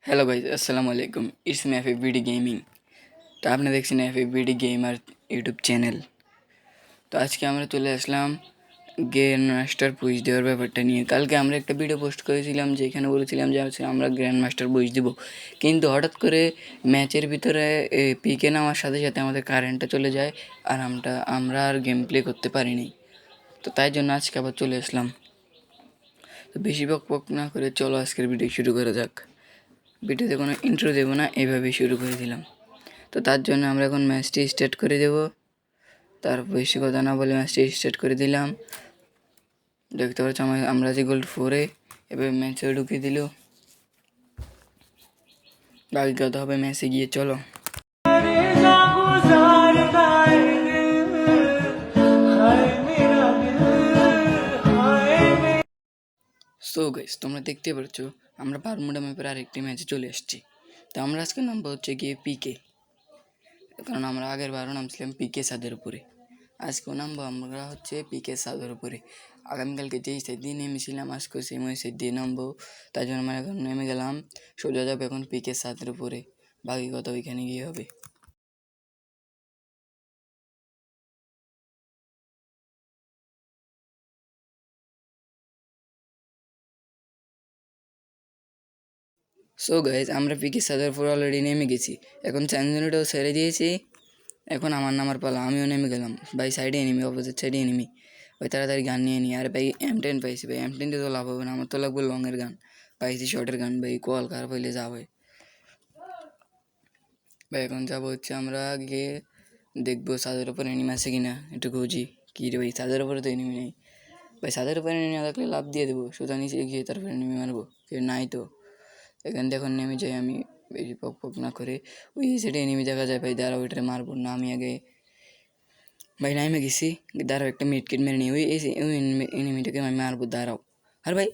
Hello guys अस्सलाम वालेकुम it's me एफएफबीडी gaming. তো আপনি দেখছেন এফএফবিডি গেমার ইউটিউব চ্যানেল। তো আজকে আমরা চলে আসলাম গ্র্যান্ড মাস্টার বুঝ দেওয়ার ব্যাপারটা নিয়ে। কালকে আমরা একটা ভিডিও পোস্ট করেছিলাম যেখানে বলেছিলাম যে আমরা গ্র্যান্ড মাস্টার বুঝ দিব, কিন্তু হঠাৎ করে ম্যাচের ভিতরে পিকে নামার সাথে সাথে আমাদের কারেন্টটা চলে যায় আর আমরা আর গেম প্লে করতে পারিনি। তো তাই জন্য আজকে আবার চলে আসলাম। তো বেশি বক না করে চলো আজকের ভিডিও শুরু করা যাক। ভিডিওতে কোনো ইন্ট্রো দেবো না, এইভাবেই শুরু করে দিলাম। তো তার জন্য আমরা এখন ম্যাচটি স্টার্ট করে দেব। তার বেশি কথা না বলে ম্যাচটি স্টার্ট করে দিলাম। দেখতে পাচ্ছ আমরা যে গোল্ড 4-এ এবার ম্যাচে ঢুকিয়ে দিল। বাকি কথা হবে ম্যাচে গিয়ে, চলো। সো গাইস তোমরা দেখতে পাচ্ছ আমরা বারমুডা ম্যাপের আরেকটি ম্যাচে চলে আসছি। তো আমরা আজকে নামবো হচ্ছে গিয়ে পিকে, কারণ আমরা আগের বারও নামছিলাম পিকে ছাদের উপরে। আজকেও নামবো আমরা হচ্ছে পিকে ছাদের উপরে। আগামীকালকে যেই সাইড দিয়ে নেমেছিলাম আজকেও সেম ওই সাইড দিয়ে নামবো। তাই জন্য আমরা এখন নেমে গেলাম, সোজা যাবো এখন পিকে ছাদের উপরে। বাকি কথা ওইখানে গিয়ে হবে। সো গাইজ আমরা পিকে ছাদের উপরে অলরেডি নেমে গেছি। এখন চ্যানেলটাও ছেড়ে দিয়েছি, এখন আমার নামার পালা। আমিও নেমে গেলাম। ভাই সাইডে এনিমি, অপোজিট সাইডে এনিমি। ওই তাড়াতাড়ি গান নিয়ে নিই। আর ভাই M10 পাইছি ভাই, M10 দিয়ে তো লাভ হবে না, আমার তো লাগবে লংয়ের গান। পাইছি শর্টের গান ভাই, কল কার পাইলে যা হয় ভাই। এখন যাবো হচ্ছে আমরা গিয়ে দেখবো ছাদের উপরে এনিমি আছে কিনা, একটু খুঁজি। কী রে ভাই, ছাদের উপরে তো এনিমি নেই ভাই। ছাদের উপরে এনিমি না থাকলে লাভ দিয়ে দেবো, সোজা নিচে গিয়ে তারপরে এনিমি মারবো। কেউ নাই তো। এখান থেকে এখন নেমে যাই আমি, বেশি পক না করে। ওই সাইডে এনিমি দেখা যায় ভাই, দাঁড়াও ওইটারে মারবো না আমি আগে। ভাই নামে গেছি, দাঁড়াও একটা মিডকিট মেরে নিই। ওই এনিমিটাকে আমি মারবো, দাঁড়াও। আর ভাই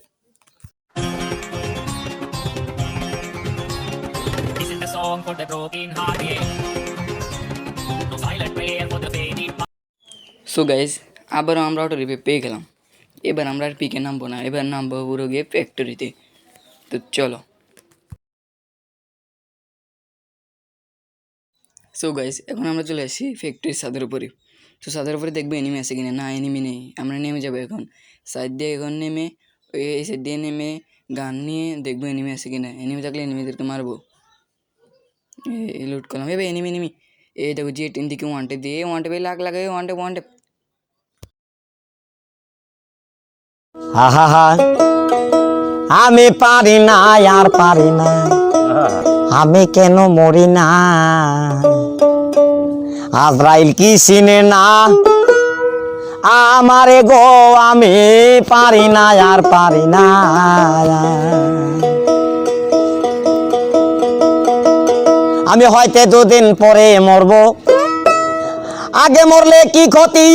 সো গাইজ আবারও আমরা অটো রিপে পেয়ে গেলাম। এবার আমরা আর পিকে নামবো না, এবার নামবো পুরো গিয়ে ফ্যাক্টরিতে। তো চলো। সো গাইজ এখন আমরা চলে আসি ফ্যাক্টরির ছাদের উপরে। তো ছাদের উপরে দেখবো এনিমি আছে কিনা। না এনিমি নেই। আমরা নেমে যাবো এখন সাইড দিয়ে। এখন নেমে এই সাইড দিয়ে নেমে গান নিয়ে দেখবো এনিমি আছে কিনা। এনিমি থাকলে এনিমিদেরকে মারবো। এই লুট করলাম। ভাই এনিমি এই দেখো G10 দিকে ওয়ান্টে দিয়ে ওয়ান্টে ভাই লাগ লাগে ওয়ান্টে। আহা আমি পারি না আর পারি না, আমি কেন মরি না। আজরাইল কি চিনে না আমারে গো, আমি পারি না আর পারি না। আমি হয়তো দুদিন পরে মরবো, আগে মরলে কি ক্ষতি।